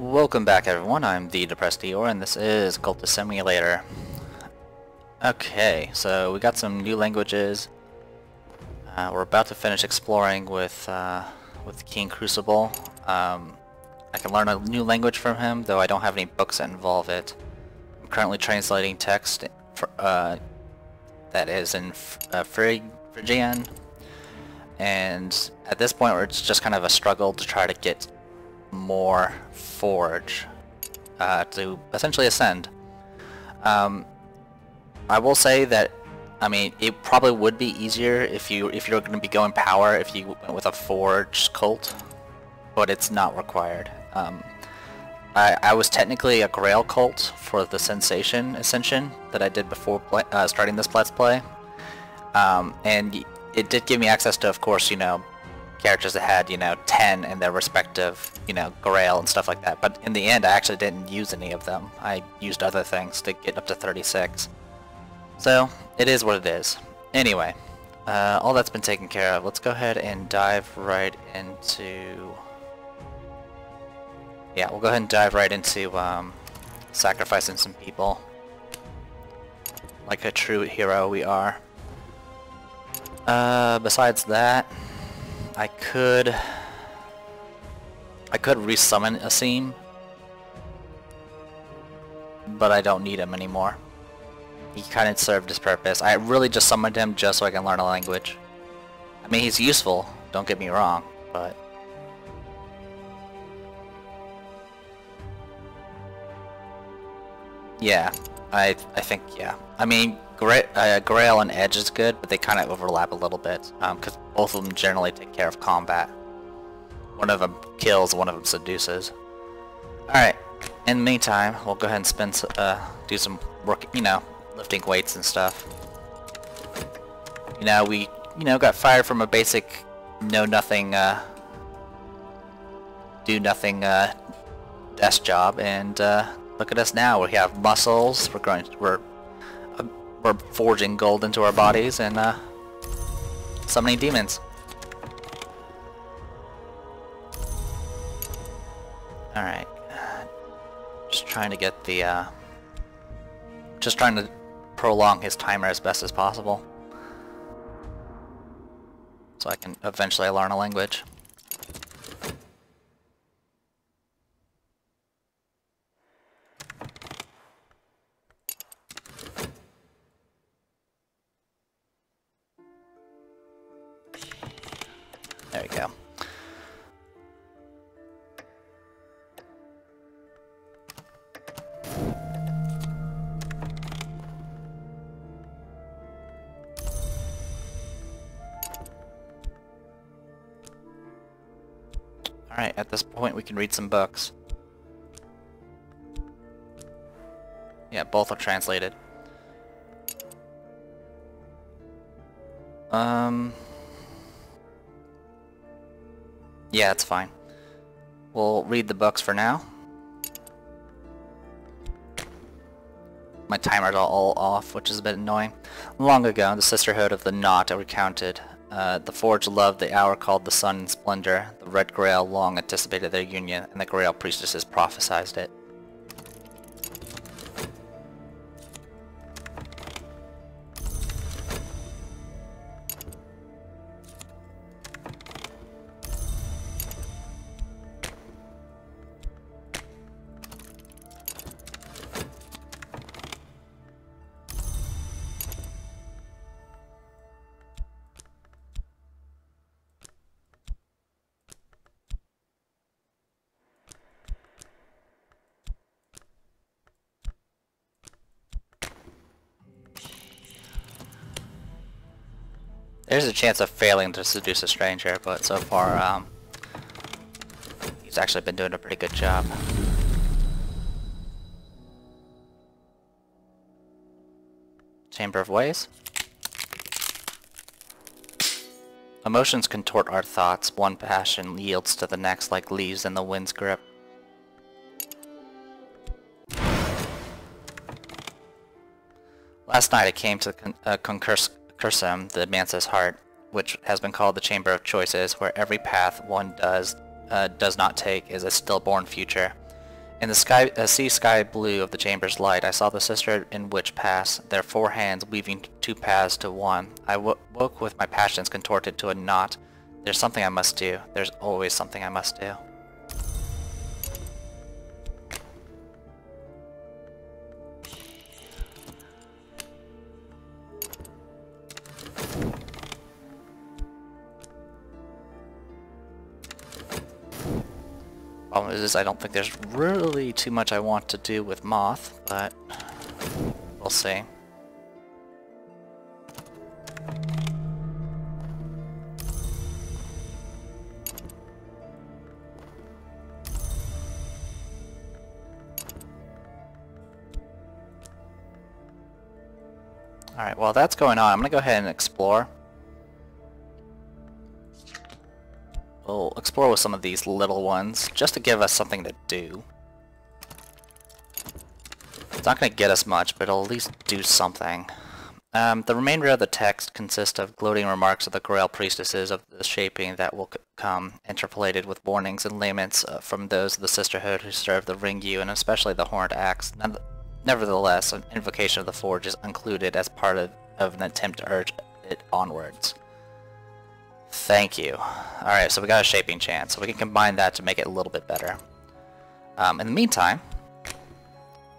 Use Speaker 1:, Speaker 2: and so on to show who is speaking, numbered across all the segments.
Speaker 1: Welcome back everyone, I'm the Depressed Eeyore and this is Cultist Simulator. Okay, so we got some new languages. We're about to finish exploring with King Crucible. I can learn a new language from him, though I don't have any books that involve it. I'm currently translating text for, that is in Phrygian, and at this point it's just kind of a struggle to try to get more forge to essentially ascend. I will say that it probably would be easier if you're going to be going power if you went with a forge cult, but it's not required. I was technically a Grail cult for the Sensation Ascension that I did before starting this Let's Play, and it did give me access to, of course, characters that had, 10 in their respective, Grail and stuff like that. But in the end, I actually didn't use any of them. I used other things to get up to 36. So, it is what it is. Anyway, all that's been taken care of. Let's go ahead and dive right into... Yeah, we'll go ahead and dive right into sacrificing some people. Like a true hero we are. Besides that, I could resummon Asim, but I don't need him anymore. He kind of served his purpose. I really just summoned him just so I can learn a language. I mean, he's useful, don't get me wrong, but... Yeah, I think, yeah. I mean, Grail and Edge is good, but they kind of overlap a little bit, because both of them generally take care of combat. One of them kills, one of them seduces. Alright, in the meantime, we'll go ahead and do some work, lifting weights and stuff. We, got fired from a basic know-nothing, do-nothing, desk job, and, look at us now. We have muscles, we're forging gold into our bodies, and, summoning demons. Alright. Just trying to get the, just trying to prolong his timer as best as possible. So I can eventually learn a language. There we go. Alright, at this point we can read some books. Yeah, both are translated. Yeah, it's fine. We'll read the books for now. My timer's all off, which is a bit annoying. Long ago, the Sisterhood of the Knot recounted. The Forge loved the hour called the sun in splendor. The Red Grail long anticipated their union, and the Grail priestesses prophesied it. There's a chance of failing to seduce a stranger, but so far, he's actually been doing a pretty good job. Chamber of Ways. Emotions contort our thoughts. One passion yields to the next like leaves in the wind's grip. Last night I came to Cursum, the Mansa's heart, which has been called the Chamber of Choices, where every path one does not take is a stillborn future. In the sky, sea sky blue of the chamber's light, I saw the sister and witch pass, their 4 hands weaving 2 paths to one. I woke with my passions contorted to a knot. There's something I must do. There's always something I must do. Problem is, I don't think there's really too much I want to do with Moth, but we'll see. Alright, while that's going on, I'm going to go ahead and explore. We'll explore with some of these little ones, just to give us something to do. It's not going to get us much, but it'll at least do something. The remainder of the text consists of gloating remarks of the Grail priestesses of the shaping that will come, interpolated with warnings and laments from those of the Sisterhood who serve the Ringu, and especially the Horned Axe. Nevertheless, an invocation of the Forge is included as part of an attempt to urge it onwards. Thank you. Alright, so we got a shaping chance, so we can combine that to make it a little bit better. In the meantime,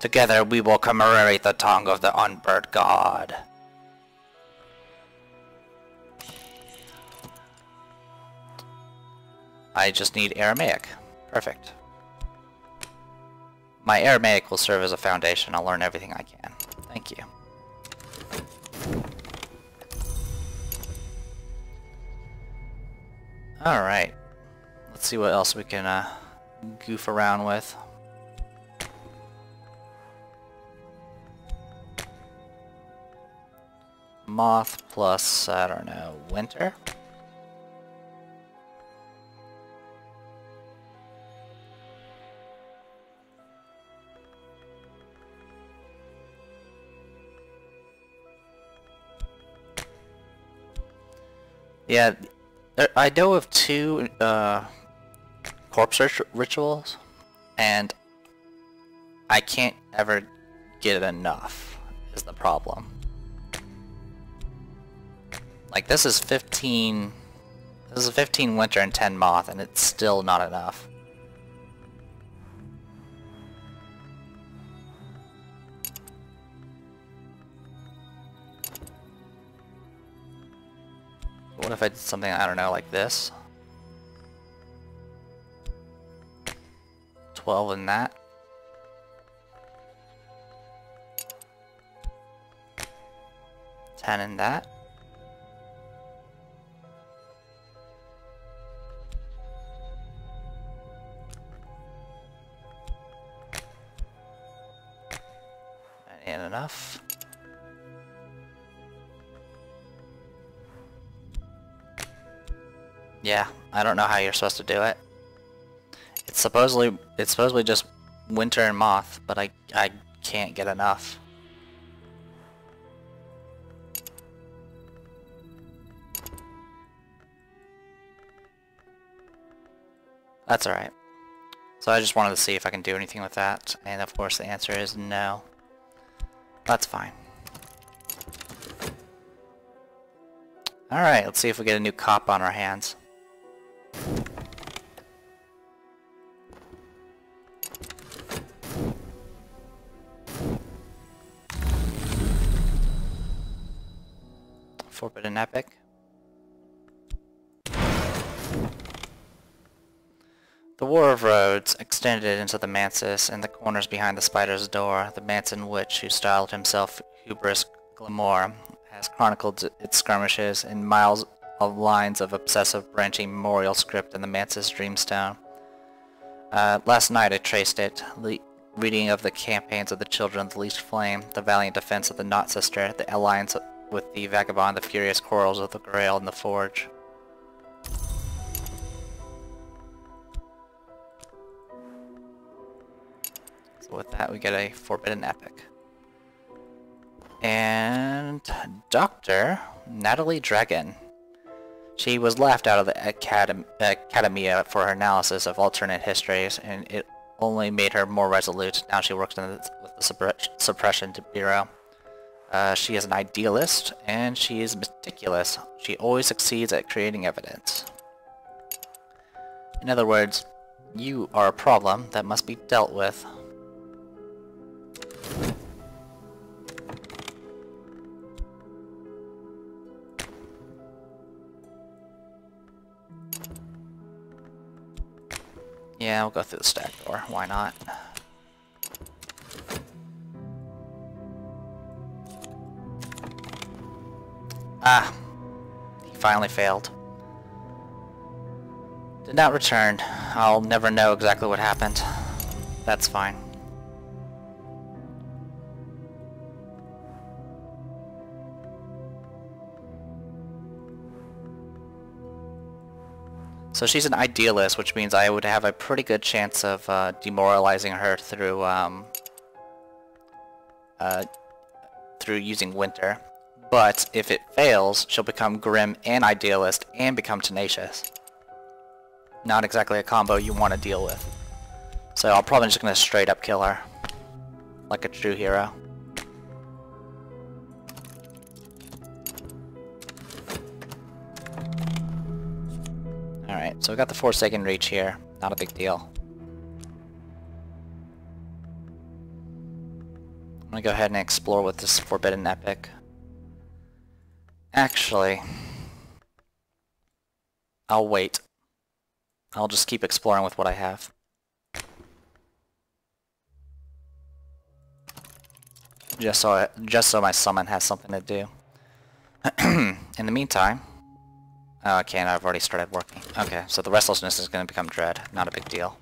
Speaker 1: together we will commemorate the tongue of the unburned god. I just need Aramaic. Perfect. My Aramaic will serve as a foundation. I'll learn everything I can. Thank you. Alright. Let's see what else we can goof around with. Moth plus, I don't know, winter? Yeah, I know of 2 corpse rituals, and I can't ever get enough, is the problem. Like, this is 15 winter and 10 moth, and it's still not enough. What if I did something, I don't know, like this? 12 in that. 10 in that. That ain't enough. Yeah, I don't know how you're supposed to do it. It's supposedly just winter and moth, but I can't get enough. That's alright. So I just wanted to see if I can do anything with that, and of course the answer is no. That's fine. Alright, let's see if we get a new cop on our hands. Forbidden Epic. The War of Roads extended into the Mansis and the corners behind the Spider's door. The Manson witch, who styled himself Hubris Glamour, has chronicled its skirmishes in miles of lines of obsessive branching memorial script in the Mansis Dreamstone. Last night I traced it, reading of the campaigns of the Children of the Least Flame, the valiant defense of the Knot Sister, the alliance with the Vagabond, the furious quarrels of the Grail and the Forge. So with that we get a Forbidden Epic. And Dr. Natalie Dragon. She was laughed out of the Academia for her analysis of alternate histories, and it only made her more resolute. Now she works with the Suppression Bureau. She is an idealist, and she is meticulous. She always succeeds at creating evidence. In other words, you are a problem that must be dealt with. Yeah, we'll go through the stack door. Why not? Ah! He finally failed. Did not return. I'll never know exactly what happened. That's fine. So she's an idealist, which means I would have a pretty good chance of demoralizing her through using Winter. But if it fails, she'll become grim and idealist and become tenacious. Not exactly a combo you want to deal with. So I'm probably just going to straight up kill her. Like a true hero. Alright, so we got the Forsaken Reach here. Not a big deal. I'm gonna go ahead and explore with this Forbidden Epic. Actually, I'll wait. I'll just keep exploring with what I have. Just so my summon has something to do. In the meantime... Oh, I can't. I've already started working. Okay, so the Restlessness is going to become Dread. Not a big deal.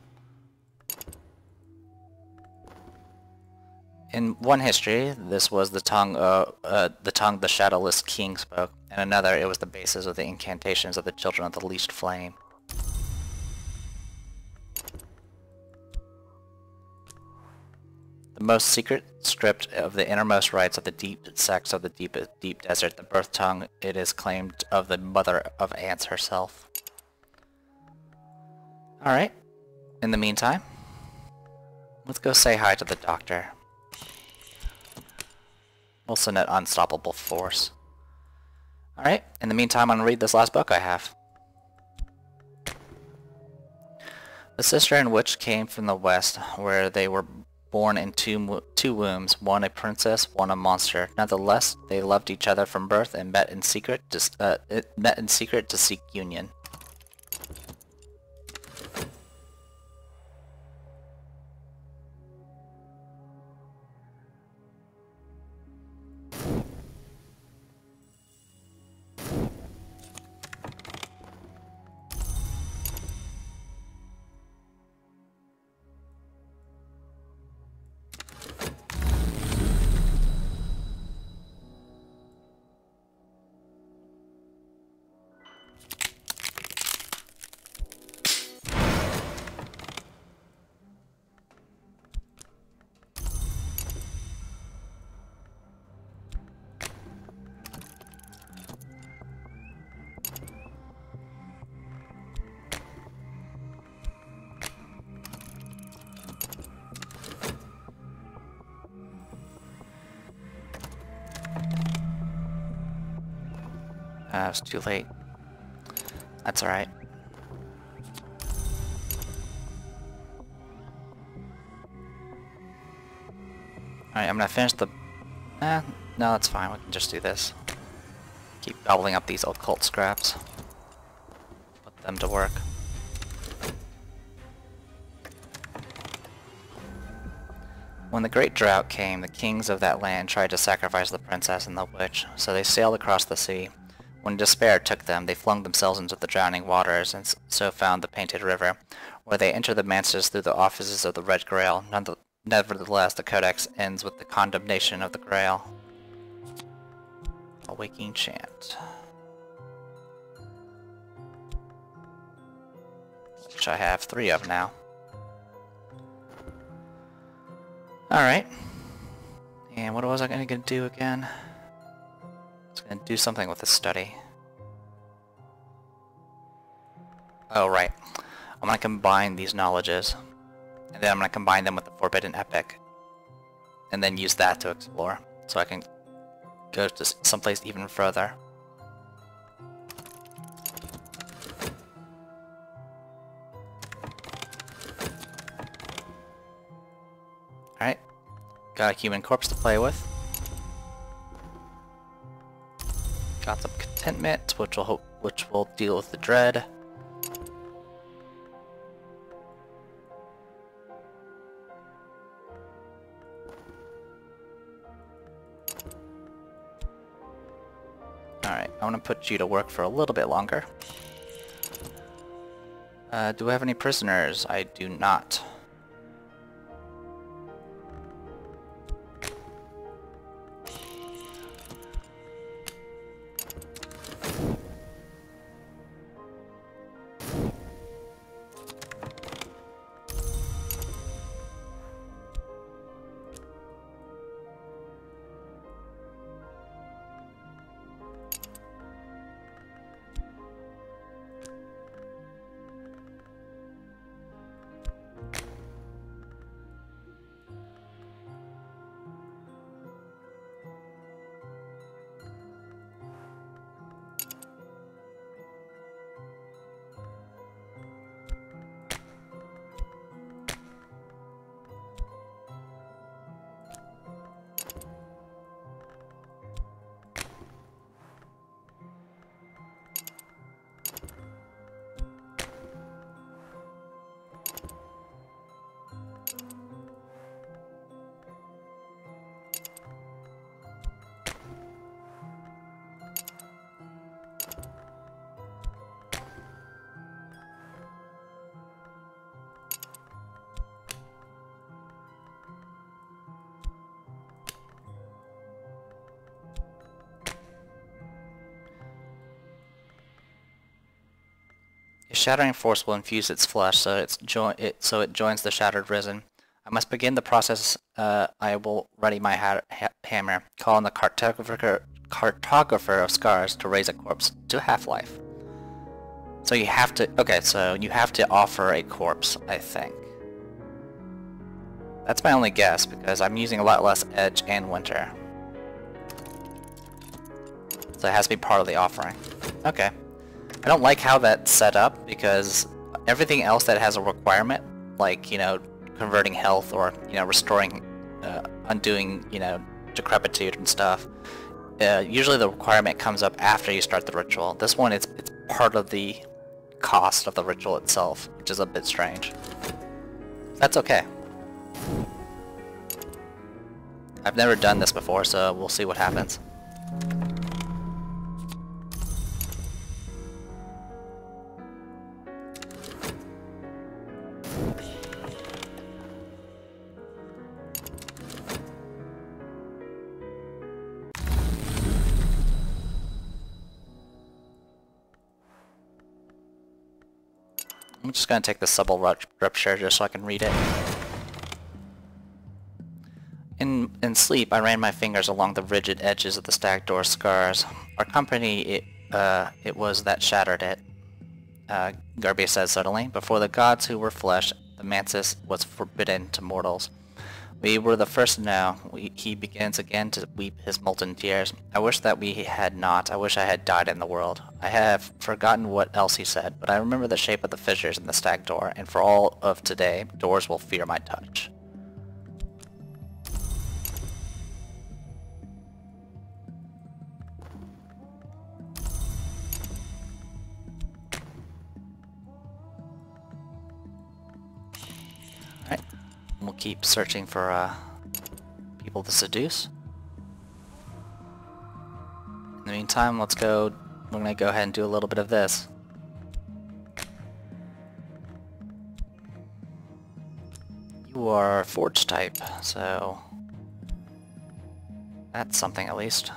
Speaker 1: In one history, this was the tongue the Shadowless King spoke. In another, it was the basis of the incantations of the Children of the Least Flame. The most secret script of the innermost rites of the deep sects of the deep desert, the birth tongue, it is claimed of the mother of ants herself. Alright, in the meantime, let's go say hi to the doctor. We'll send an unstoppable force. Alright, in the meantime I'm going to read this last book I have. The sister and witch came from the west, where they were born in two wombs, one a princess, one a monster. Nonetheless, they loved each other from birth and met in secret to seek union. It's too late. That's alright. Alright, I'm gonna finish the... no, that's fine. We can just do this. Keep gobbling up these occult scraps. Put them to work. When the great drought came, the kings of that land tried to sacrifice the princess and the witch, so they sailed across the sea. When despair took them, they flung themselves into the drowning waters, and so found the Painted River, where they entered the mansions through the offices of the Red Grail. Nevertheless, the Codex ends with the condemnation of the Grail. A waking chant. Which I have 3 of now. Alright. And what was I going to do again? I was going to do something with the study. Oh, right. I'm going to combine these knowledges. and then I'm going to combine them with the Forbidden Epic, and then use that to explore, so I can go to someplace even further. Alright, got a human corpse to play with. Got some contentment, which will deal with the dread. Alright, I want to put you to work for a little bit longer. Do I have any prisoners? I do not. A shattering force will infuse its flesh, so it joins the shattered risen. I must begin the process. I will ready my hammer, call on the cartographer of scars to raise a corpse to half-life. So you have to. Okay, so you have to offer a corpse, I think. That's my only guess because I'm using a lot less edge and winter, so it has to be part of the offering. Okay. I don't like how that's set up because everything else that has a requirement, like, you know, converting health or, you know, restoring, undoing, you know, decrepitude and stuff, usually the requirement comes up after you start the ritual. This one, it's part of the cost of the ritual itself, which is a bit strange. That's okay. I've never done this before, so we'll see what happens. I'm just going to take the subtle rupture just so I can read it. In sleep, I ran my fingers along the rigid edges of the stacked door scars. Our company, it was that shattered it. Garby said suddenly. Before the gods who were flesh, the mantis was forbidden to mortals. We were the first to know. He begins again to weep his molten tears. I wish that we had not. I wish I had died in the world. I have forgotten what else he said, but I remember the shape of the fissures in the stacked door, and for all of today, doors will fear my touch. Alright, we'll keep searching for people to seduce. In the meantime, let's go. We're gonna go ahead and do a little bit of this. You are forge type, so that's something at least.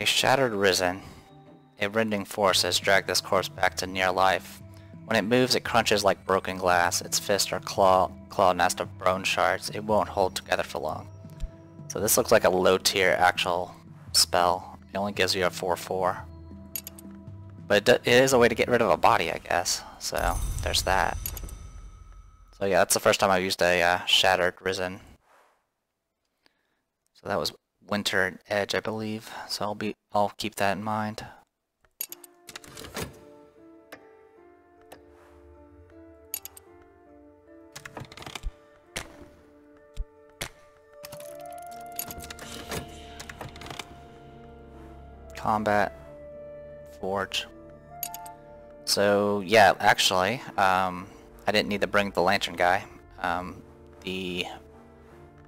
Speaker 1: A shattered risen. A rending force has dragged this corpse back to near life. When it moves, it crunches like broken glass. Its fist or claw nest of bone shards. It won't hold together for long. So this looks like a low tier actual spell. It only gives you a 4/4. But it is a way to get rid of a body, I guess. So there's that. So yeah, that's the first time I've used a shattered risen. So that was Winter Edge, I believe. So I'll keep that in mind. Combat, Forge. So yeah, actually, I didn't need to bring the lantern guy. The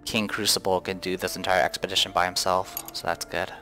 Speaker 1: King Crucible can do this entire expedition by himself, so that's good.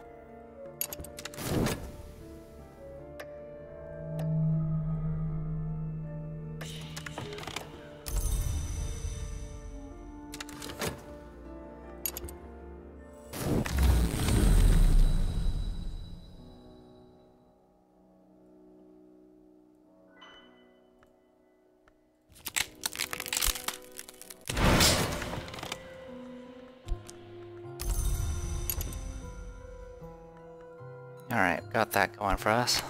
Speaker 1: Alright, got that going for us.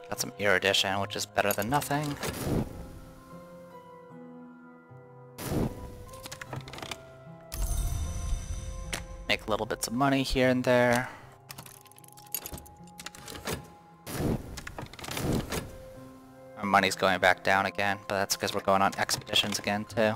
Speaker 1: Got some erudition, which is better than nothing. Make little bits of money here and there. Our money's going back down again, but that's because we're going on expeditions again too.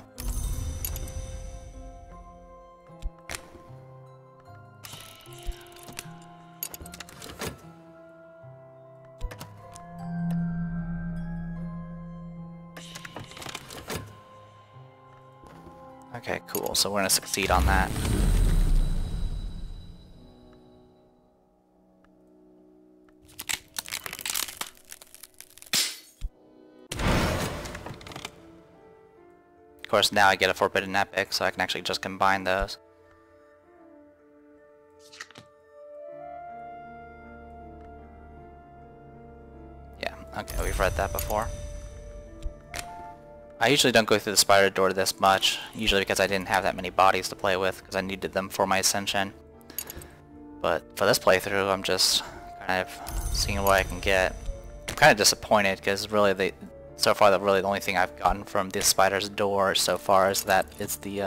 Speaker 1: Okay, cool. So we're gonna succeed on that. Of course, now I get a Forbidden Epic, so I can actually just combine those. Yeah, okay, we've read that before. I usually don't go through the spider door this much, usually because I didn't have that many bodies to play with, because I needed them for my ascension. But for this playthrough, I'm just kind of seeing what I can get. I'm kind of disappointed, because really so far the only thing I've gotten from this spider's door so far is that it's the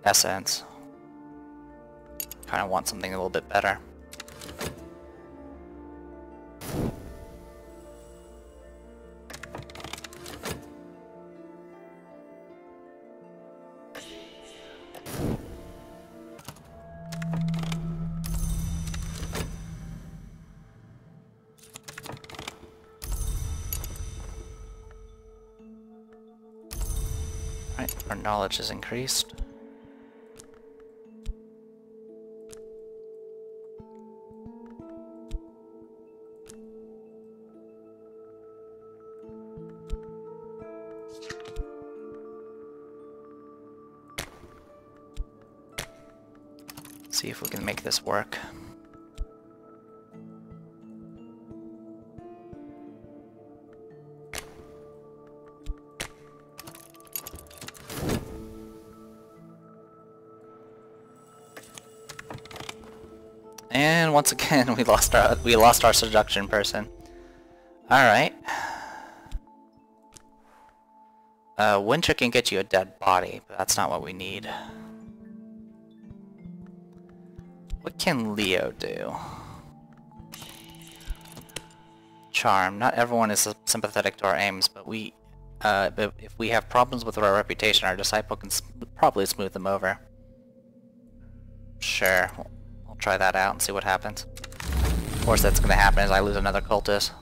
Speaker 1: essence. Kind of want something a little bit better. Alright, our knowledge is increased. See if we can make this work. And once again, we lost our seduction person. All right. Winter can get you a dead body, but that's not what we need. What can Leo do? Charm. Not everyone is sympathetic to our aims, but if we have problems with our reputation, our disciple can probably smooth them over. Sure. We'll try that out and see what happens. Of course, that's going to happen as I lose another cultist.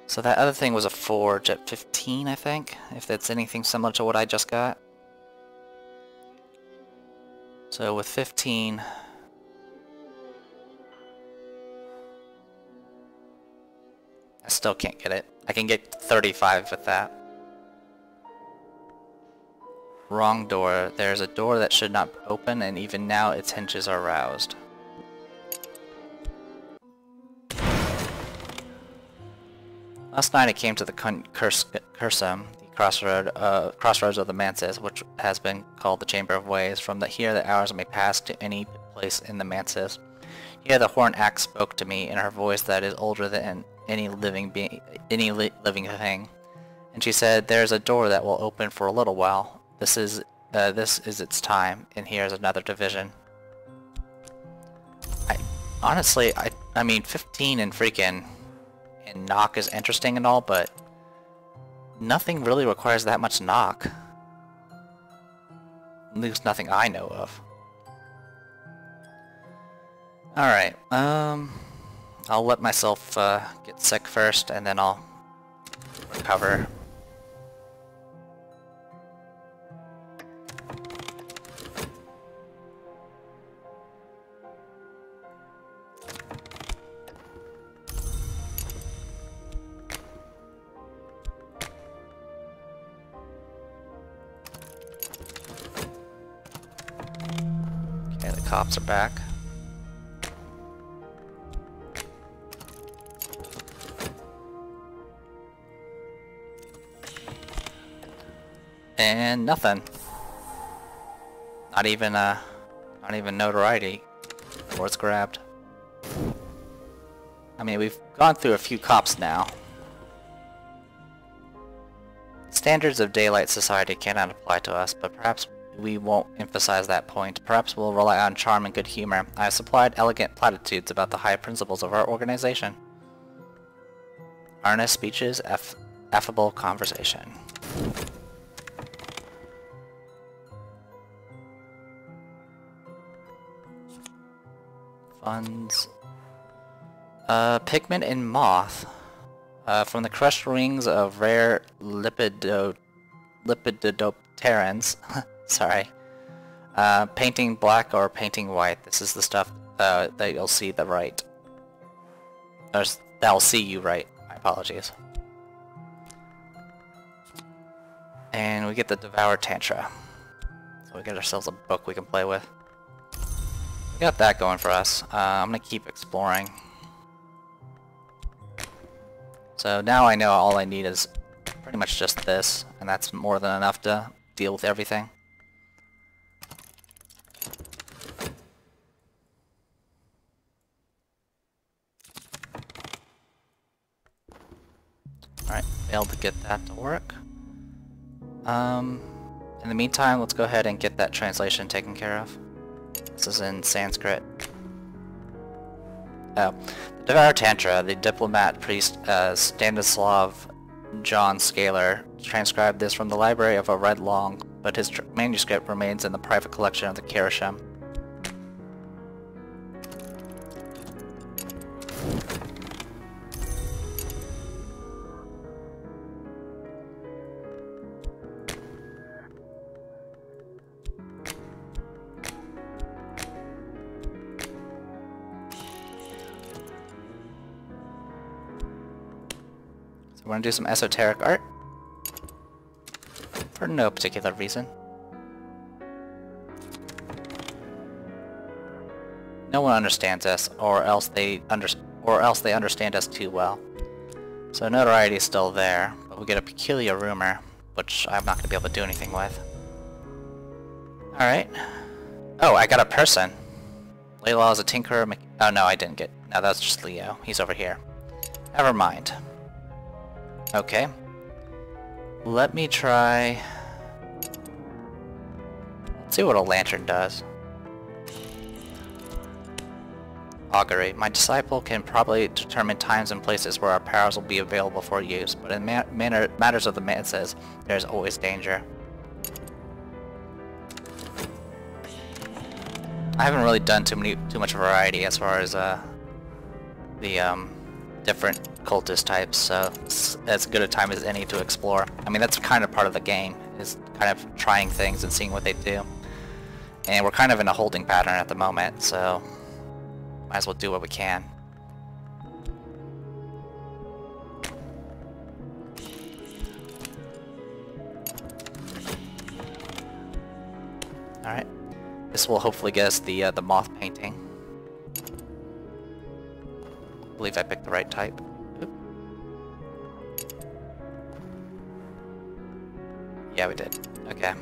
Speaker 1: So that other thing was a forge at 15, I think, if that's anything similar to what I just got. So with 15... I still can't get it. I can get 35 with that. Wrong door. There's a door that should not open, and even now its hinges are roused. Last night I came to the Cursum, the crossroads of the Manses, which has been called the Chamber of Ways. From here the hours may pass to any place in the Manses. Here the horn axe spoke to me in her voice that is older than any living living thing, and she said, "There's a door that will open for a little while. This is its time, and here's another division." Honestly, I mean, 15 and freaking and knock is interesting and all, but nothing really requires that much knock. At least nothing I know of. Alright, I'll let myself get sick first, and then I'll recover. Okay, the cops are back. And nothing. Not even notoriety. Or it's grabbed. I mean, we've gone through a few cops now. Standards of daylight society cannot apply to us, but perhaps we won't emphasize that point. Perhaps we'll rely on charm and good humor. I have supplied elegant platitudes about the high principles of our organization. Earnest speeches, affable conversation. Funds. Pigment and moth. From the crushed rings of rare lepidopterans. Sorry. Painting black or painting white. This is the stuff that you'll see the right. Or that'll see you right. My apologies. And we get the Devour Tantra. So we get ourselves a book we can play with. We got that going for us. I'm gonna keep exploring. So now I know all I need is pretty much just this, and that's more than enough to deal with everything. Alright, failed to get that to work. In the meantime, let's go ahead and get that translation taken care of. This is in Sanskrit. Oh. The Devour Tantra, the diplomat priest Stanislav John Scaler, transcribed this from the library of a Red Long, but his manuscript remains in the private collection of the Karasham. We're gonna do some esoteric art. For no particular reason. No one understands us, or else they understand us too well. So notoriety is still there, but we get a peculiar rumor, which I'm not gonna be able to do anything with. Alright. Oh, I got a person. Layla is a tinkerer. Oh no, I didn't get. No, that's just Leo. He's over here. Never mind. Okay. Let me try... Let's see what a lantern does. Augury. My disciple can probably determine times and places where our powers will be available for use, but in matters of the Manses, there's always danger. I haven't really done too much variety as far as the different cultist types, so it's as good a time as any to explore. I mean, that's kind of part of the game, is kind of trying things and seeing what they do. And we're kind of in a holding pattern at the moment, so might as well do what we can. Alright. This will hopefully get us the moth painting. I believe I picked the right type. Oop. Yeah, we did. Okay.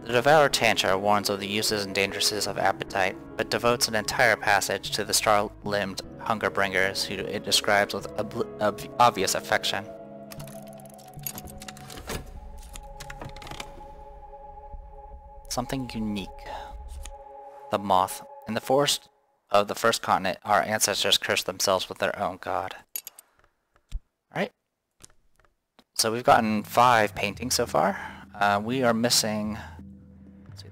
Speaker 1: The Devourer Tantra warns of the uses and dangerousness of appetite, but devotes an entire passage to the star-limbed hunger-bringers, who it describes with obvious affection. Something unique. The moth. In the forest of the first continent, our ancestors cursed themselves with their own god. Alright. So we've gotten 5 paintings so far. We are missing...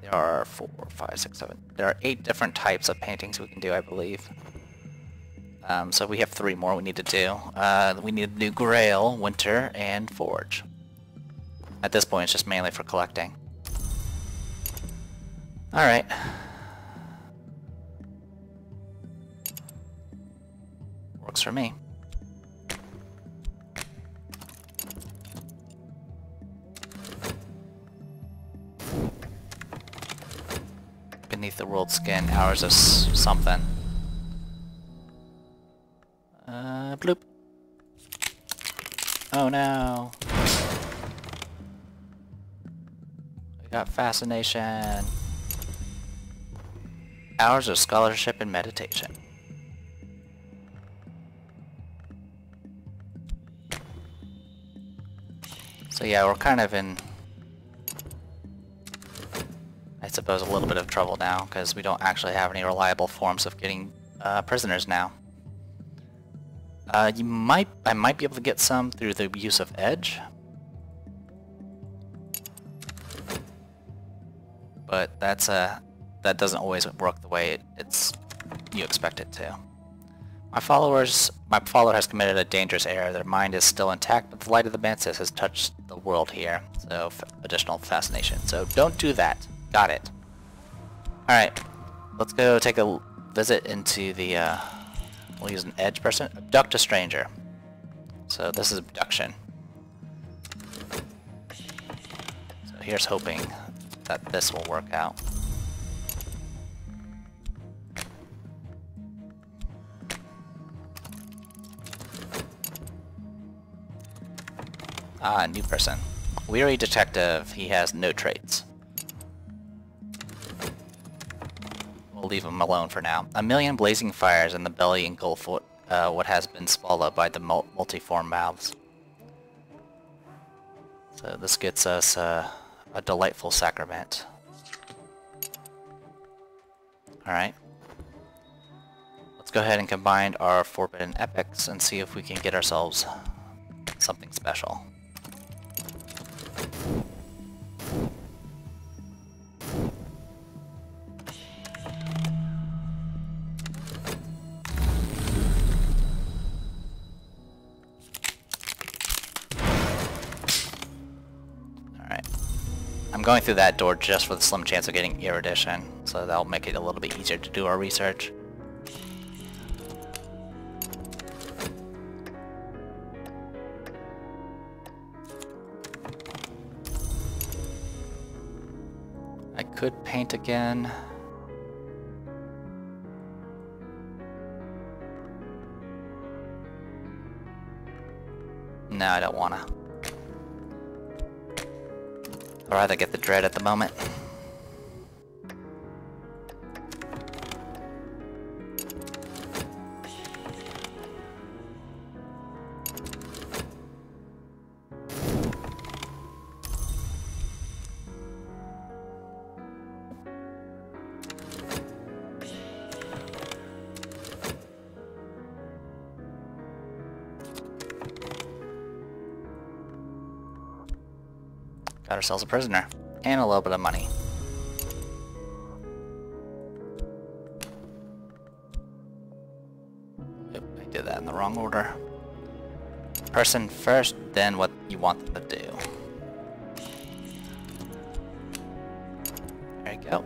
Speaker 1: There are 4, 5, 6, 7. There are 8 different types of paintings we can do, I believe. So we have 3 more we need to do. We need to do Grail, Winter, and Forge. At this point, it's just mainly for collecting. Alright. Works for me. Beneath the world skin, hours of something. Bloop. Oh no. We got fascination. Hours of scholarship and meditation. So yeah, we're kind of in, I suppose, a little bit of trouble now, because we don't actually have any reliable forms of getting prisoners now. I might be able to get some through the use of edge, but that doesn't always work the way you expect it to. My follower has committed a dangerous error. Their mind is still intact, but the light of the mantis has touched the world here. So additional fascination. So don't do that. Got it. Alright, let's go take a visit into the, we'll use an edge person. Abduct a stranger. So this is abduction. So here's hoping that this will work out. Ah, new person. Weary detective. He has no traits. We'll leave him alone for now. A million blazing fires in the belly engulf what has been swallowed by the multiform mouths. So this gets us a delightful sacrament. Alright. Let's go ahead and combine our forbidden epics and see if we can get ourselves something special. I'm going through that door just for the slim chance of getting erudition, so that'll make it a little bit easier to do our research. I could paint again. No, I don't wanna. I'd rather get the dread at the moment. Got ourselves a prisoner. And a little bit of money. that in the wrong order. Person first, then what you want them to do. There you go.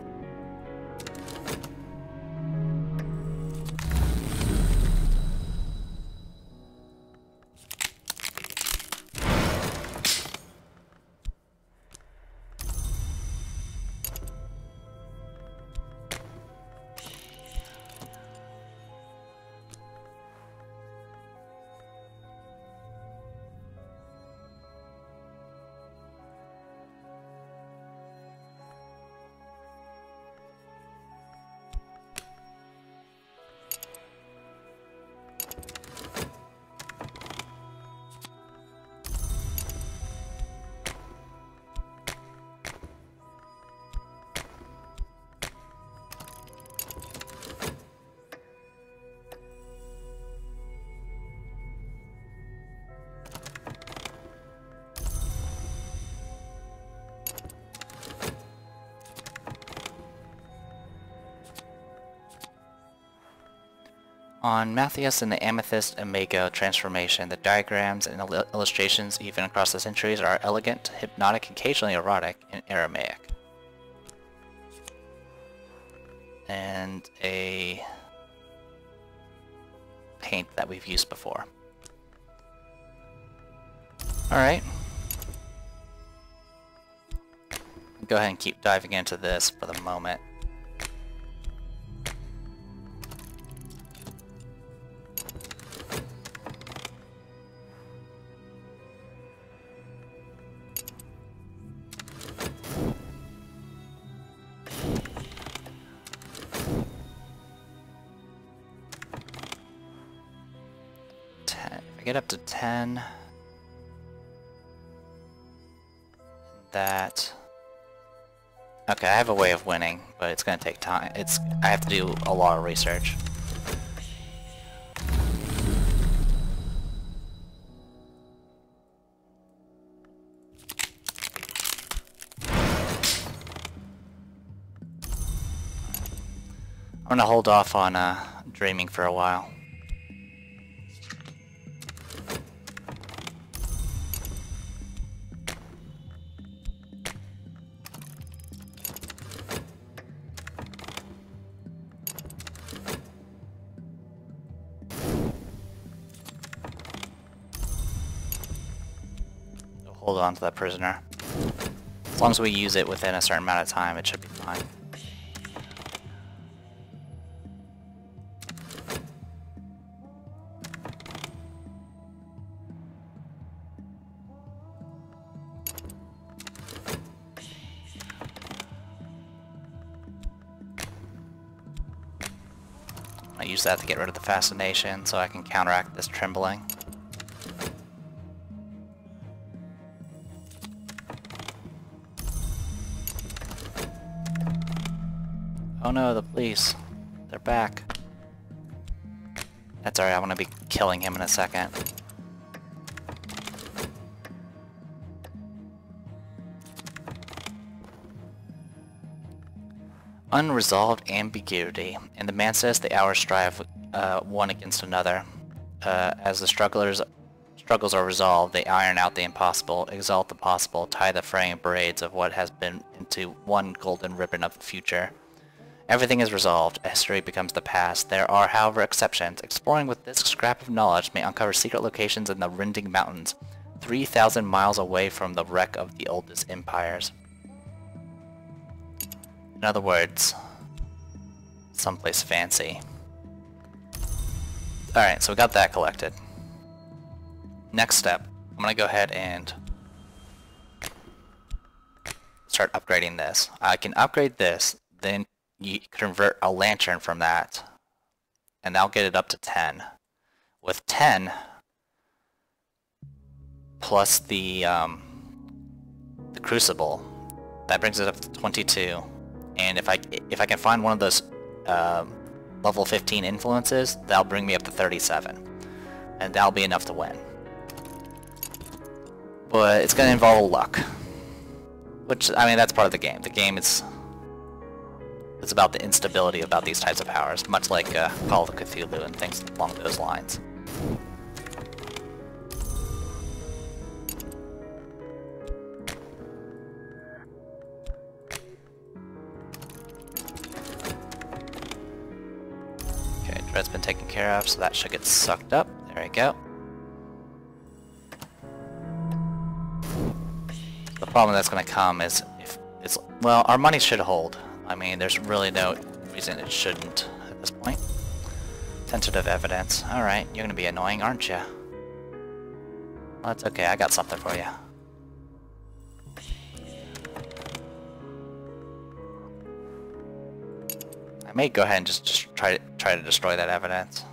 Speaker 1: On Matthias and the Amethyst Imago transformation, the diagrams and illustrations, even across the centuries, are elegant, hypnotic, occasionally erotic, and Aramaic. And a paint that we've used before. Alright. Go ahead and keep diving into this for the moment. Get up to 10. That. Okay, I have a way of winning, but it's gonna take time. I have to do a lot of research. I'm gonna hold off on dreaming for a while. Hold on to that prisoner. As long as we use it within a certain amount of time, it should be fine. I use that to get rid of the fascination so I can counteract this trembling. Oh no, the police. They're back. That's alright, I'm gonna be killing him in a second. Unresolved ambiguity. In the Mantis, the hours strive one against another. As the struggles are resolved, they iron out the impossible, exalt the possible, tie the fraying braids of what has been into one golden ribbon of the future. Everything is resolved. History becomes the past. There are, however, exceptions. Exploring with this scrap of knowledge may uncover secret locations in the Rending Mountains, 3,000 miles away from the wreck of the oldest empires. In other words, someplace fancy. Alright, so we got that collected. Next step, I'm gonna go ahead and start upgrading this. I can upgrade this, then you convert a lantern from that, and that'll get it up to 10. With 10, plus the crucible, that brings it up to 22. And if I can find one of those level 15 influences, that'll bring me up to 37, and that'll be enough to win. But it's gonna involve luck, which, I mean, that's part of the game. The game is it's about the instability about these types of powers, much like Call of Cthulhu and things along those lines. Okay, dread's been taken care of, so that should get sucked up. There we go. The problem that's going to come is if it's... Well, our money should hold. I mean, there's really no reason it shouldn't at this point. Tentative evidence. Alright, you're going to be annoying, aren't you? Well, that's okay, I got something for you. I may go ahead and just try to destroy that evidence.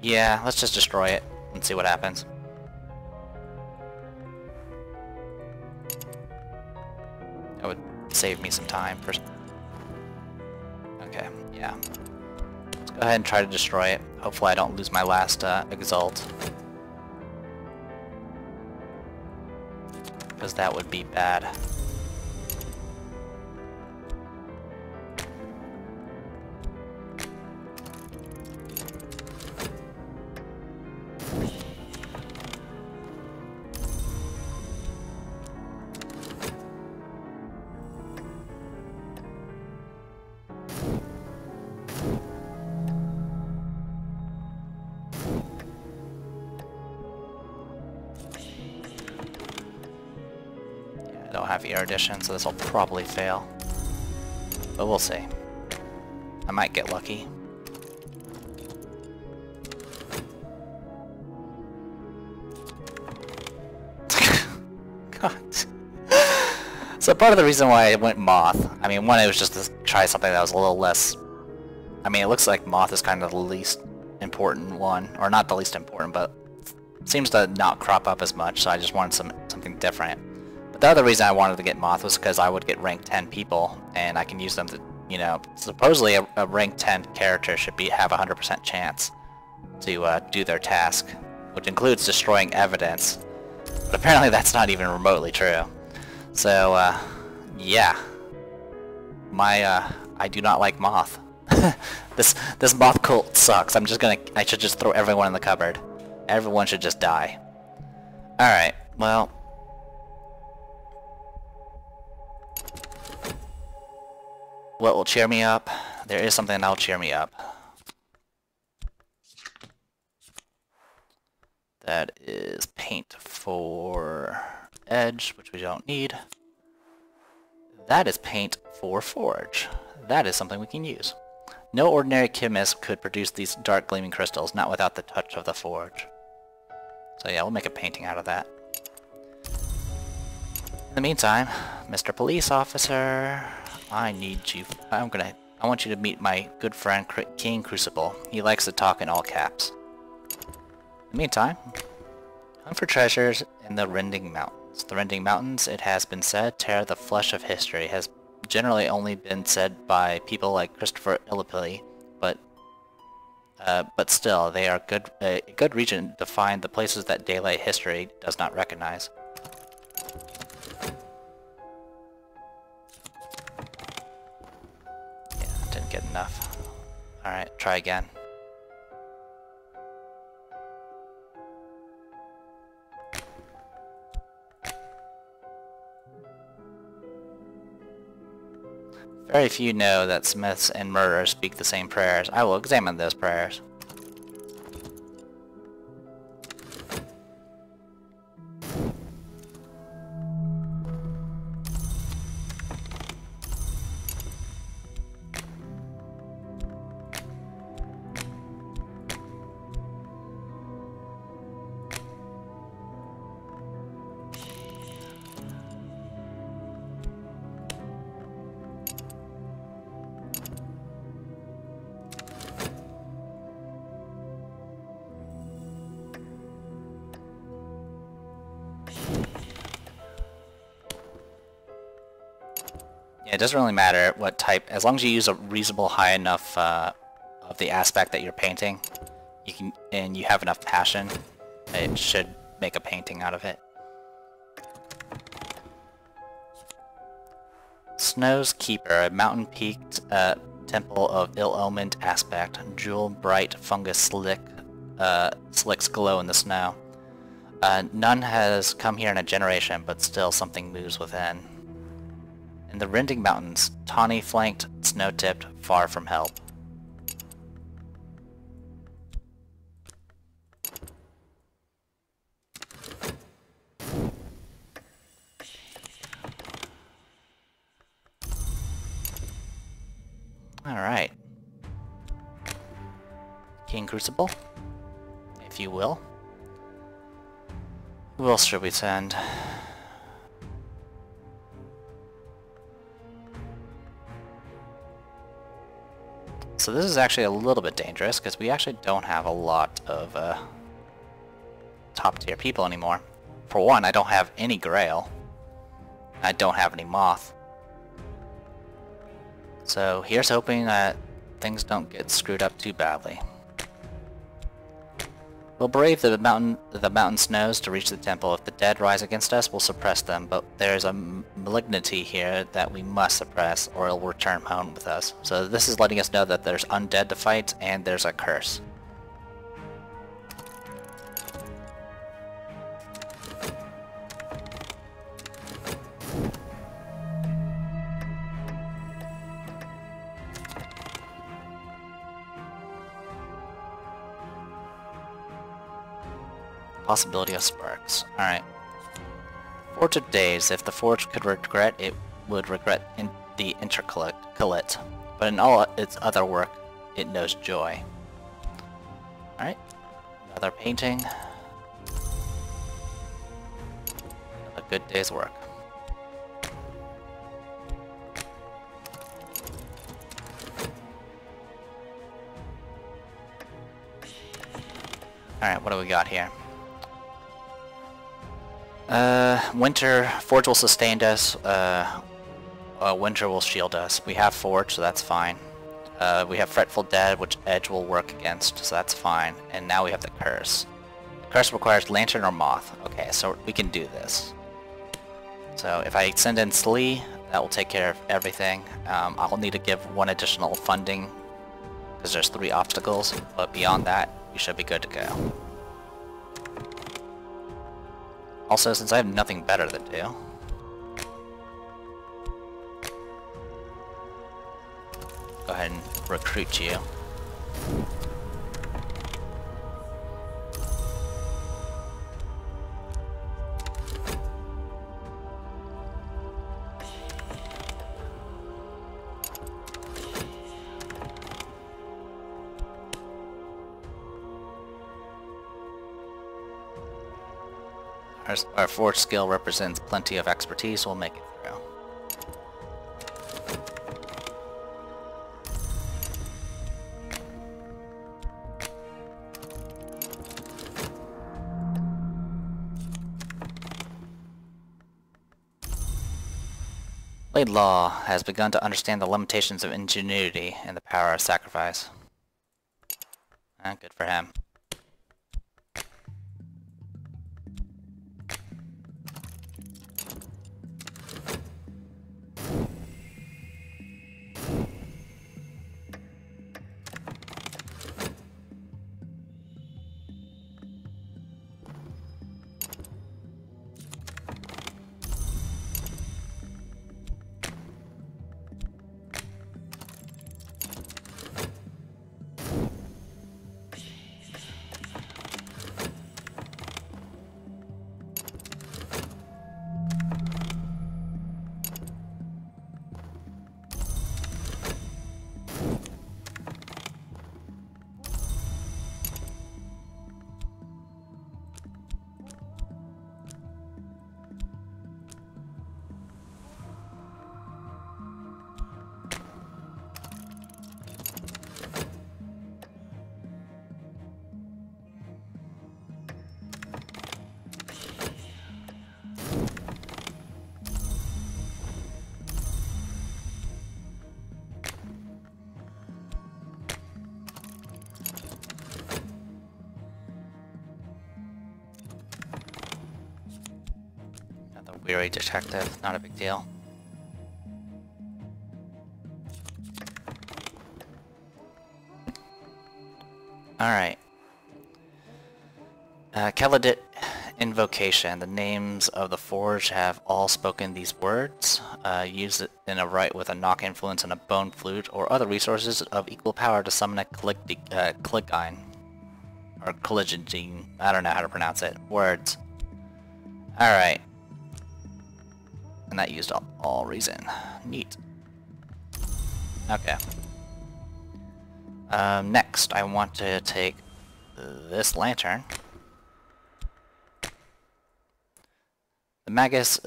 Speaker 1: Yeah, let's just destroy it and see what happens. That would save me some time. Okay, yeah. Let's go ahead and try to destroy it. Hopefully I don't lose my last exalt. Because that would be bad. I don't have erudition, so this will probably fail. But we'll see. I might get lucky. God. So part of the reason why I went Moth, I mean, one, it was just to try something that was a little less... I mean, it looks like Moth is kind of the least important one. Or not the least important, but seems to not crop up as much, so I just wanted something different. The other reason I wanted to get Moth was because I would get rank 10 people, and I can use them to, you know, supposedly a rank 10 character should have a 100% chance to do their task, which includes destroying evidence. But apparently that's not even remotely true. So, yeah. I do not like Moth. This Moth cult sucks. I should just throw everyone in the cupboard. Everyone should just die. Alright, well... What will cheer me up? There is something that will cheer me up. That is paint for edge, which we don't need. That is paint for forge. That is something we can use. No ordinary chemist could produce these dark gleaming crystals, not without the touch of the forge. So yeah, we'll make a painting out of that. In the meantime, Mr. Police Officer... I need you. I want you to meet my good friend King Crucible. He likes to talk in all caps. In the meantime, hunt for treasures in the Rending Mountains. The Rending Mountains, it has been said, tear the flesh of history. Has generally only been said by people like Christopher Illipilli, but still, they are a good region to find the places that daylight history does not recognize. Get enough. Alright, try again. Very few know that smiths and murderers speak the same prayers. I will examine those prayers. It doesn't really matter what type, as long as you use a reasonable high enough of the aspect that you're painting, and you have enough passion, it should make a painting out of it. Snow's Keeper, a mountain-peaked temple of ill-omened aspect, jewel-bright fungus slick slicks glow in the snow. None has come here in a generation, but still something moves within. In the Rending Mountains, tawny flanked, snow-tipped, far from help. Alright. King Crucible, if you will. Who else should we send? So this is actually a little bit dangerous, because we actually don't have a lot of top tier people anymore. For one, I don't have any Grail. I don't have any Moth. So here's hoping that things don't get screwed up too badly. We'll brave the mountain snows to reach the temple. If the dead rise against us, we'll suppress them, but there's a malignity here that we must suppress, or it'll return home with us. So this is letting us know that there's undead to fight, and there's a curse. Possibility of sparks. Alright. Forge of Days. If the Forge could regret, it would regret the intercalate. But in all its other work, it knows joy. Alright. Another painting. A good day's work. Alright, what do we got here? Winter, Forge will sustain us, Winter will shield us. We have Forge, so that's fine. We have Fretful Dead, which Edge will work against, so that's fine. And now we have the Curse. The Curse requires Lantern or Moth. Okay, so we can do this. So if I send in Slee, that will take care of everything. I'll need to give one additional funding, because there's 3 obstacles, but beyond that, we should be good to go. Also, since I have nothing better to do, go ahead and recruit you. Our Forge skill represents plenty of expertise, we'll make it through. Laidlaw has begun to understand the limitations of ingenuity and the power of sacrifice. Good for him. Weary detective, not a big deal. Alright. Kaladit Invocation. The names of the forge have all spoken these words. Use it in a rite with a knock influence and a bone flute, or other resources of equal power to summon a Cligine. Or Cligine. I don't know how to pronounce it. Words. Alright. And that used all reason. Neat. Okay. Next, I want to take this lantern. The Magus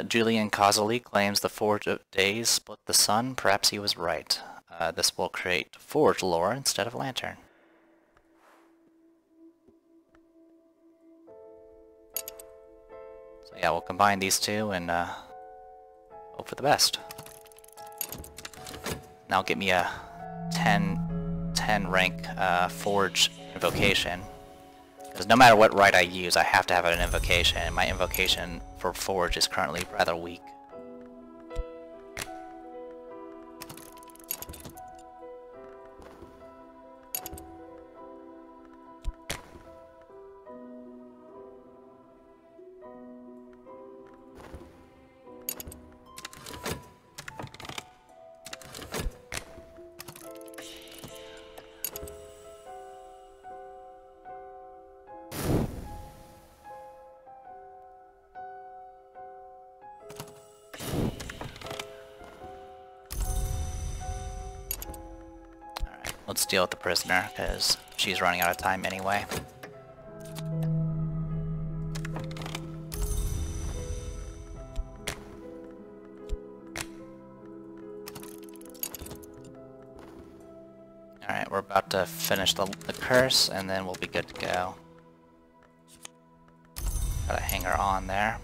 Speaker 1: Julian Causally claims the Forge of Days split the sun. Perhaps he was right. This will create Forge lore instead of lantern. So yeah, we'll combine these two and hope for the best. Now get me a 10 rank Forge invocation. Because no matter what rite I use, I have to have an invocation, and my invocation for Forge is currently rather weak. Let's deal with the prisoner, because she's running out of time anyway. Alright, we're about to finish the curse, and then we'll be good to go. Gotta hang her on there.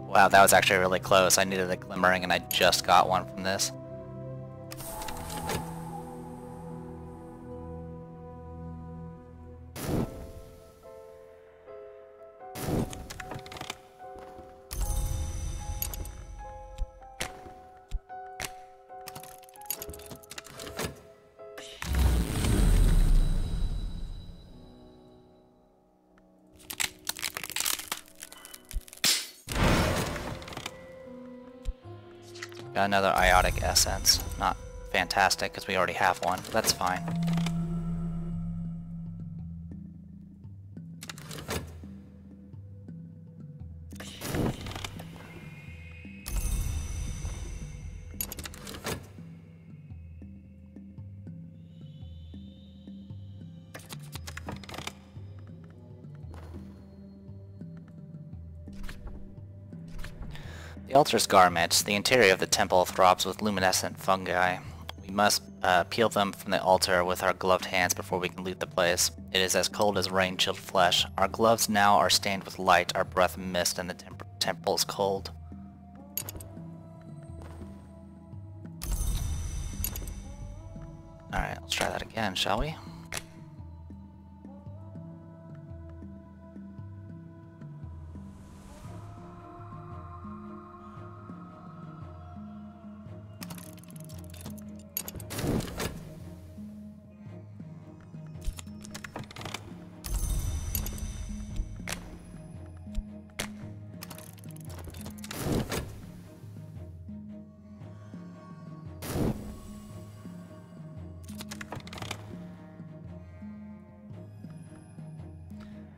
Speaker 1: Wow, that was actually really close. I needed a glimmering and I just got one from this. Got another Iotic Essence. Not fantastic, because we already have one, but that's fine. The altar's garments. The interior of the temple throbs with luminescent fungi. We must peel them from the altar with our gloved hands before we can loot the place. It is as cold as rain-chilled flesh. Our gloves now are stained with light, our breath mist, and the temple is cold. Alright, let's try that again, shall we?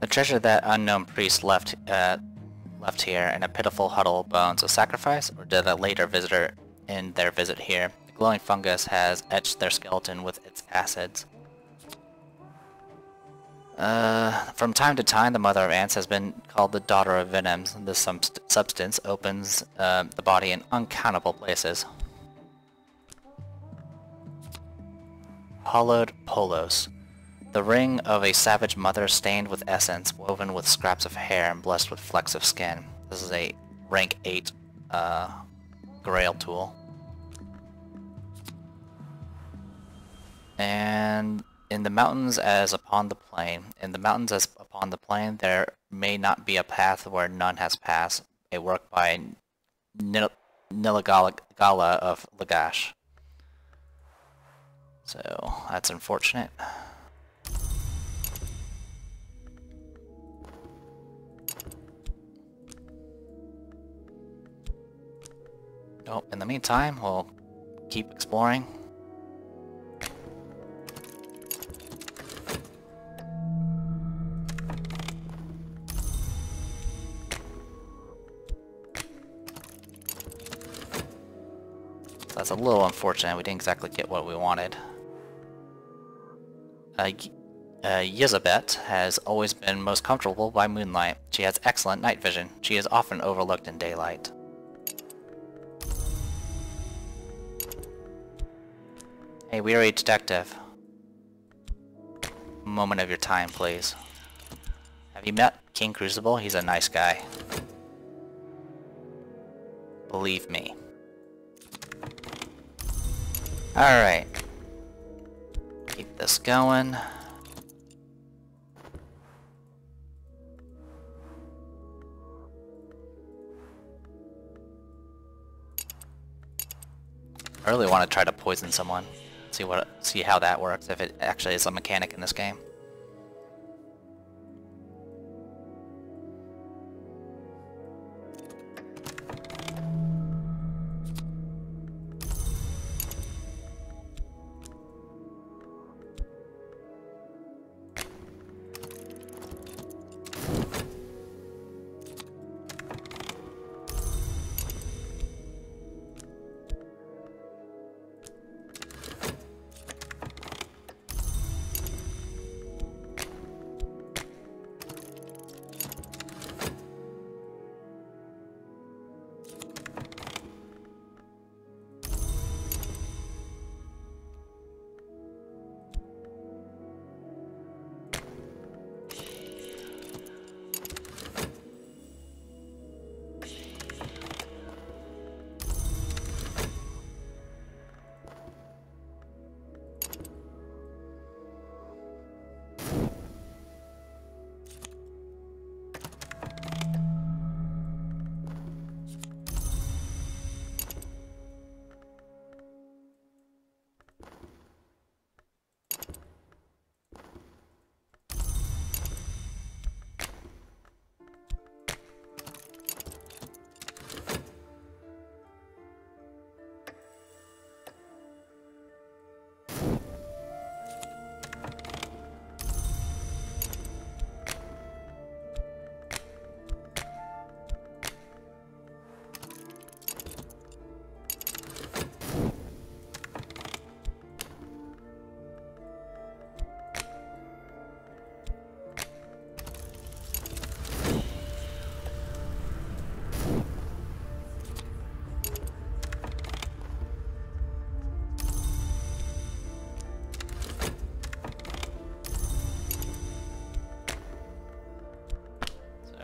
Speaker 1: The treasure that unknown priest left here in a pitiful huddle of bones, a sacrifice, or did a later visitor end their visit here? The glowing fungus has etched their skeleton with its acids. From time to time, the mother of ants has been called the daughter of venoms. This substance opens the body in uncountable places. Hollowed polos. The ring of a savage mother stained with essence, woven with scraps of hair and blessed with flecks of skin. This is a rank 8 Grail tool. And in the mountains as upon the plain. In the mountains as upon the plain, there may not be a path where none has passed. A work by Nilagala of Lagash. So that's unfortunate. Oh, in the meantime, we'll keep exploring. That's a little unfortunate. We didn't exactly get what we wanted. Yizabet has always been most comfortable by moonlight. She has excellent night vision. She is often overlooked in daylight. Hey, weary detective. Moment of your time, please. Have you met King Crucible? He's a nice guy. Believe me. Alright. Keep this going. I really want to try to poison someone. See how that works, if it actually is a mechanic in this game.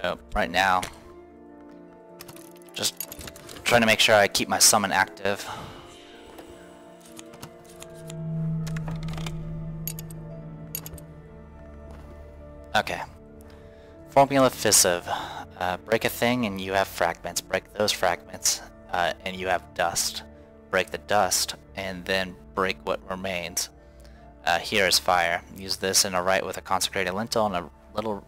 Speaker 1: So right now, just trying to make sure I keep my summon active. Okay. Formula Fissive. Break a thing and you have fragments. Break those fragments and you have dust. Break the dust and then break what remains. Here is fire. Use this in a rite with a consecrated lintel and a little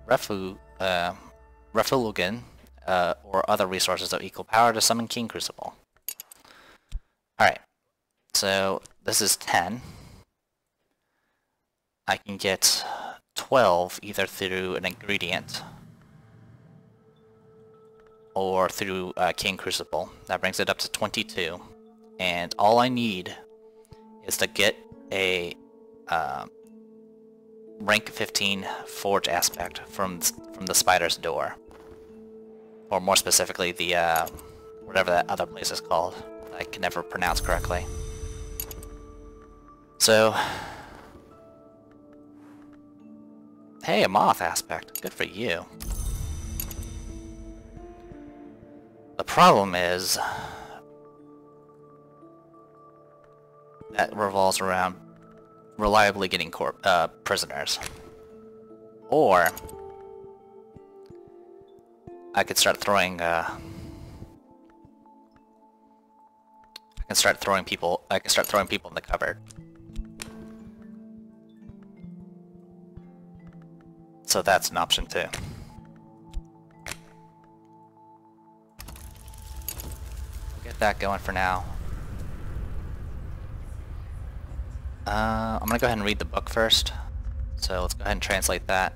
Speaker 1: refulgen or other resources of equal power to summon King Crucible. Alright, so this is 10. I can get 12 either through an ingredient or through King Crucible. That brings it up to 22. And all I need is to get a rank 15 Forge aspect from the Spider's Door. Or more specifically, the whatever that other place is called. I can never pronounce correctly. So, hey, a moth aspect. Good for you. The problem is that revolves around reliably getting prisoners. Or I could start throwing I can start throwing people in the cupboard. So that's an option too. Get that going for now. I'm gonna go ahead and read the book first. So let's go ahead and translate that.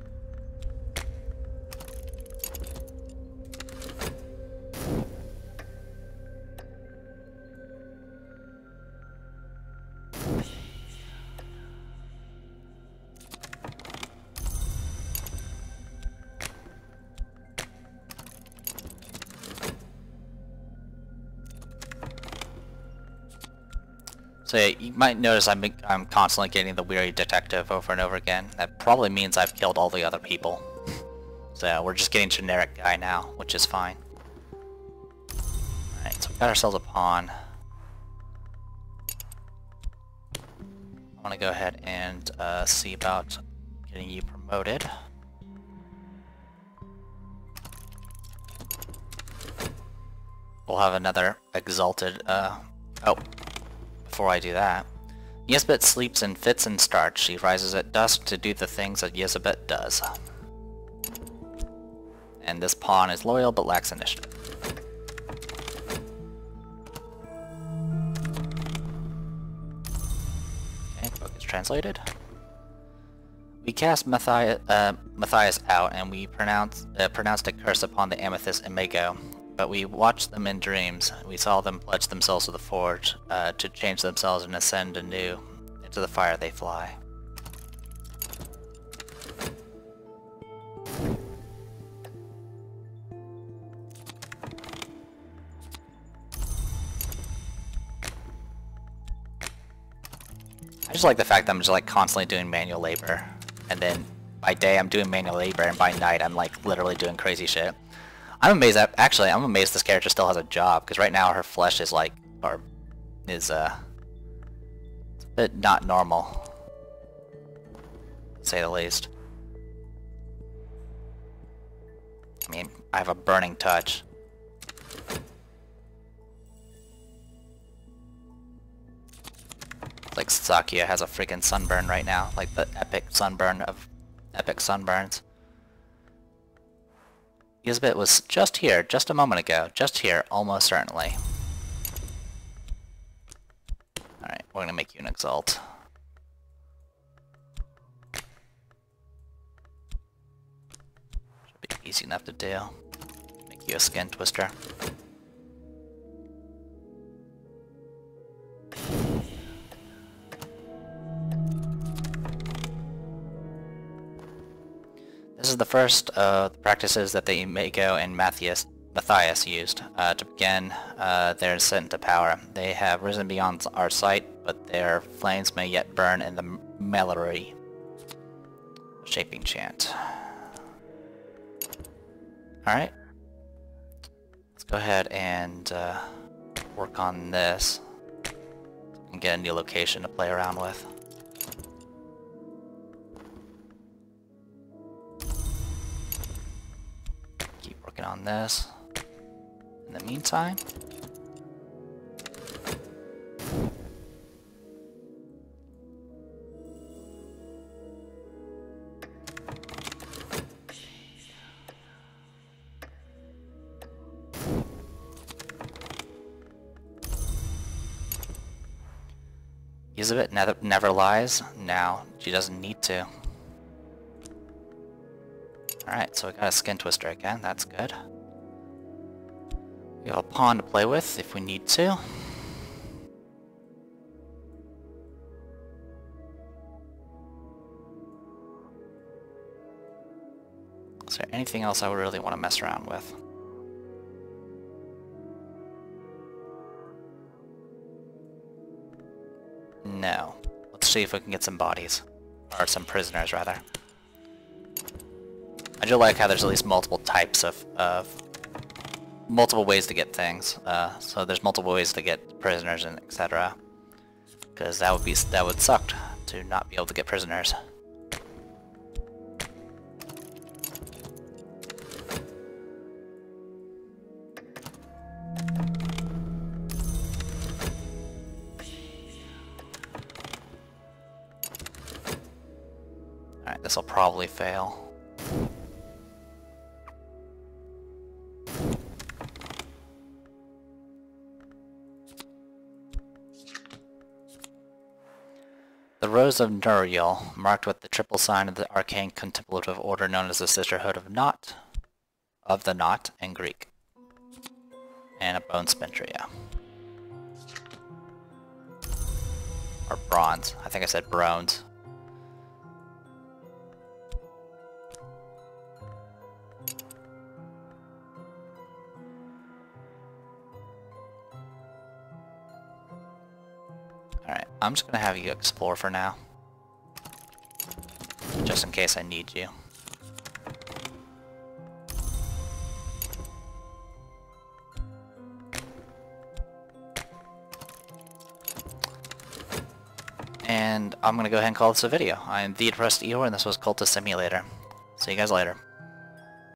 Speaker 1: So you might notice I'm constantly getting the weary detective over and over again. That probably means I've killed all the other people. So we're just getting generic guy now, which is fine. Alright, so we got ourselves a pawn. I want to go ahead and see about getting you promoted. We'll have another exalted, before I do that. Yezbet sleeps in fits and starts. She rises at dusk to do the things that Yezbet does. And this pawn is loyal but lacks initiative. Okay, book is translated. We cast Matthias out and we pronounced a curse upon the amethyst and Mako. But we watched them in dreams. We saw them pledge themselves to the forge, to change themselves and ascend anew. Into the fire they fly. I just like the fact that I'm just like constantly doing manual labor. And then by day I'm doing manual labor and by night I'm like literally doing crazy shit. I'm amazed that, actually, I'm amazed this character still has a job, because right now her flesh is like, it's a bit not normal, to say the least. I mean, I have a burning touch. Like Sakia has a freaking sunburn right now, like the epic sunburn of epic sunburns. Yezbet was just here, just a moment ago. Just here, almost certainly. Alright, we're gonna make you an exalt. Should be easy enough to do. Make you a skin twister. This is the first of the practices that the Mako and Matthias used. To begin their ascent to power. They have risen beyond our sight, but their flames may yet burn in the Mellery. Shaping chant. Alright. Let's go ahead and work on this. And get a new location to play around with. On this. In the meantime, Yezbet never lies. Now she doesn't need to. Alright, so we got a skin twister again, that's good. We have a pawn to play with if we need to. Is there anything else I would really want to mess around with? No. Let's see if we can get some bodies. Or some prisoners, rather. I do like how there's at least multiple types of multiple ways to get things. So there's multiple ways to get prisoners and etc. Because that would suck to not be able to get prisoners. Alright, this'll probably fail. The Rose of Nuriel, marked with the triple sign of the arcane contemplative order known as the Sisterhood of the Knot in Greek. And a bone spinner, yeah. Or bronze. I think I said bronze. Alright, I'm just gonna have you explore for now. Just in case I need you. And I'm gonna go ahead and call this a video. I am the Depressed Eeyore, and this was Cultist Simulator. See you guys later.